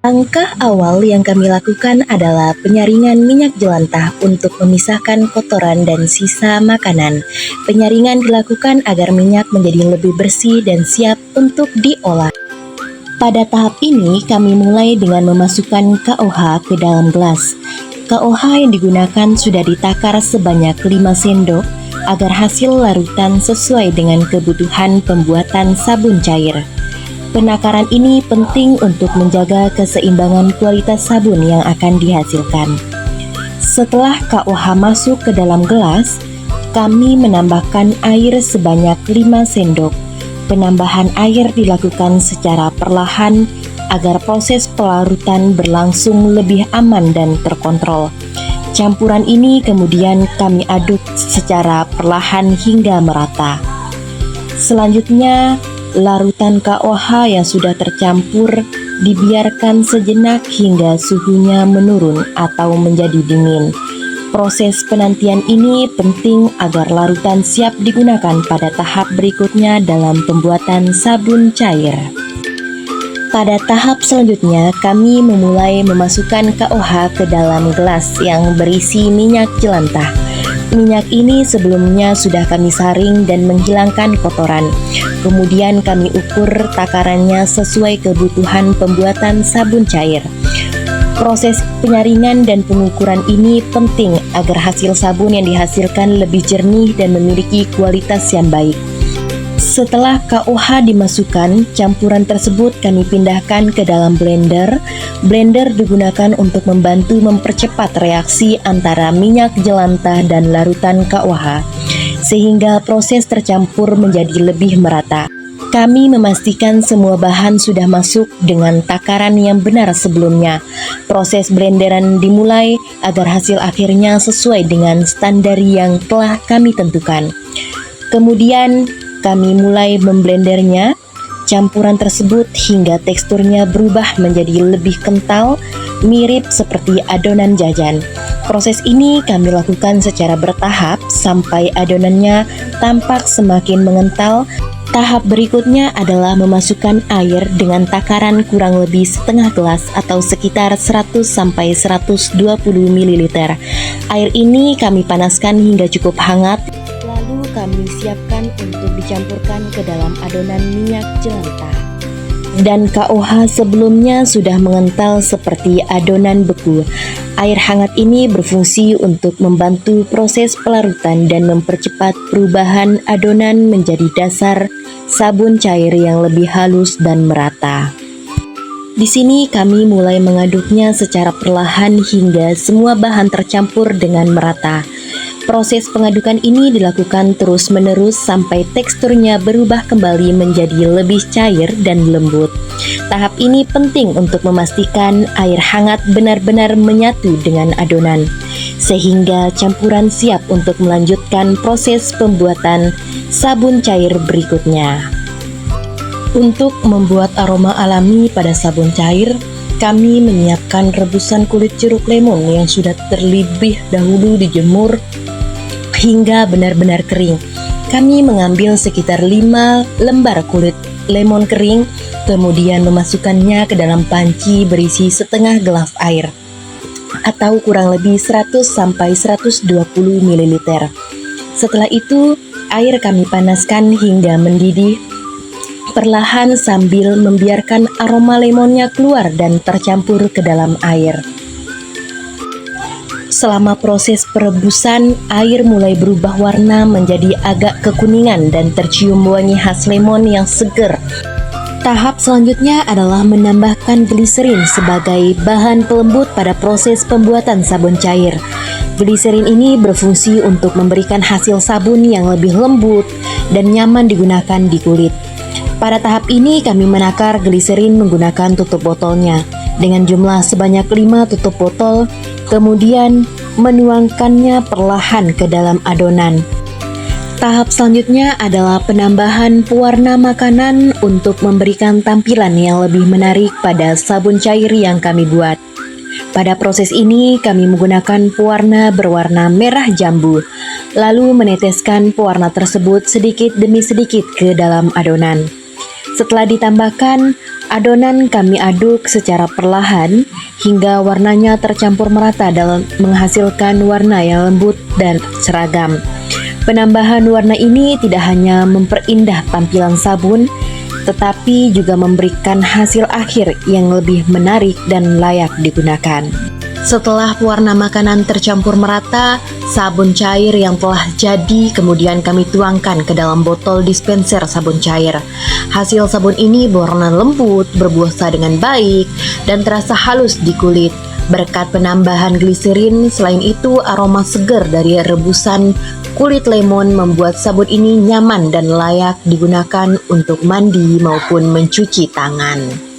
Langkah awal yang kami lakukan adalah penyaringan minyak jelantah untuk memisahkan kotoran dan sisa makanan. Penyaringan dilakukan agar minyak menjadi lebih bersih dan siap untuk diolah. Pada tahap ini, kami mulai dengan memasukkan KOH ke dalam gelas. KOH yang digunakan sudah ditakar sebanyak 5 sendok agar hasil larutan sesuai dengan kebutuhan pembuatan sabun cair. Penakaran ini penting untuk menjaga keseimbangan kualitas sabun yang akan dihasilkan. Setelah KOH masuk ke dalam gelas, kami menambahkan air sebanyak 5 sendok. Penambahan air dilakukan secara perlahan agar proses pelarutan berlangsung lebih aman dan terkontrol. Campuran ini kemudian kami aduk secara perlahan hingga merata. Selanjutnya, larutan KOH yang sudah tercampur dibiarkan sejenak hingga suhunya menurun atau menjadi dingin. Proses penantian ini penting agar larutan siap digunakan pada tahap berikutnya dalam pembuatan sabun cair. Pada tahap selanjutnya, kami memulai memasukkan KOH ke dalam gelas yang berisi minyak jelantah. Minyak ini sebelumnya sudah kami saring dan menghilangkan kotoran. Kemudian kami ukur takarannya sesuai kebutuhan pembuatan sabun cair. Proses penyaringan dan pengukuran ini penting agar hasil sabun yang dihasilkan lebih jernih dan memiliki kualitas yang baik. Setelah KOH dimasukkan, campuran tersebut kami pindahkan ke dalam blender. Blender digunakan untuk membantu mempercepat reaksi antara minyak jelantah dan larutan KOH, sehingga proses tercampur menjadi lebih merata. Kami memastikan semua bahan sudah masuk dengan takaran yang benar sebelumnya. Proses blenderan dimulai agar hasil akhirnya sesuai dengan standar yang telah kami tentukan. Kemudian, kami mulai memblendernya, campuran tersebut hingga teksturnya berubah menjadi lebih kental, mirip seperti adonan jajan. Proses ini kami lakukan secara bertahap sampai adonannya tampak semakin mengental. Tahap berikutnya adalah memasukkan air dengan takaran kurang lebih setengah gelas atau sekitar 100-120 ml. Air ini kami panaskan hingga cukup hangat. Lalu kami siapkan untuk dicampurkan ke dalam adonan minyak jelantah. Dan KOH sebelumnya sudah mengental seperti adonan beku. Air hangat ini berfungsi untuk membantu proses pelarutan dan mempercepat perubahan adonan menjadi dasar sabun cair yang lebih halus dan merata. Di sini kami mulai mengaduknya secara perlahan hingga semua bahan tercampur dengan merata. Proses pengadukan ini dilakukan terus-menerus sampai teksturnya berubah kembali menjadi lebih cair dan lembut. Tahap ini penting untuk memastikan air hangat benar-benar menyatu dengan adonan, sehingga campuran siap untuk melanjutkan proses pembuatan sabun cair berikutnya. Untuk membuat aroma alami pada sabun cair, kami menyiapkan rebusan kulit jeruk lemon yang sudah terlebih dahulu dijemur hingga benar-benar kering. Kami mengambil sekitar 5 lembar kulit lemon kering, kemudian memasukkannya ke dalam panci berisi setengah gelas air atau kurang lebih 100-120 ml. Setelah itu, air kami panaskan hingga mendidih perlahan sambil membiarkan aroma lemonnya keluar dan tercampur ke dalam air. Selama proses perebusan, air mulai berubah warna menjadi agak kekuningan dan tercium wangi khas lemon yang seger. Tahap selanjutnya adalah menambahkan gliserin sebagai bahan pelembut pada proses pembuatan sabun cair. Gliserin ini berfungsi untuk memberikan hasil sabun yang lebih lembut dan nyaman digunakan di kulit. Pada tahap ini kami menakar gliserin menggunakan tutup botolnya dengan jumlah sebanyak 5 tutup botol, kemudian menuangkannya perlahan ke dalam adonan. Tahap selanjutnya adalah penambahan pewarna makanan untuk memberikan tampilan yang lebih menarik pada sabun cair yang kami buat. Pada proses ini kami menggunakan pewarna berwarna merah jambu, lalu meneteskan pewarna tersebut sedikit demi sedikit ke dalam adonan. Setelah ditambahkan, Adonan kami aduk secara perlahan hingga warnanya tercampur merata dalam menghasilkan warna yang lembut dan seragam. Penambahan warna ini tidak hanya memperindah tampilan sabun, tetapi juga memberikan hasil akhir yang lebih menarik dan layak digunakan. Setelah warna makanan tercampur merata, sabun cair yang telah jadi kemudian kami tuangkan ke dalam botol dispenser sabun cair. Hasil sabun ini berwarna lembut, berbusa dengan baik, dan terasa halus di kulit. Berkat penambahan gliserin, selain itu aroma segar dari rebusan kulit lemon membuat sabun ini nyaman dan layak digunakan untuk mandi maupun mencuci tangan.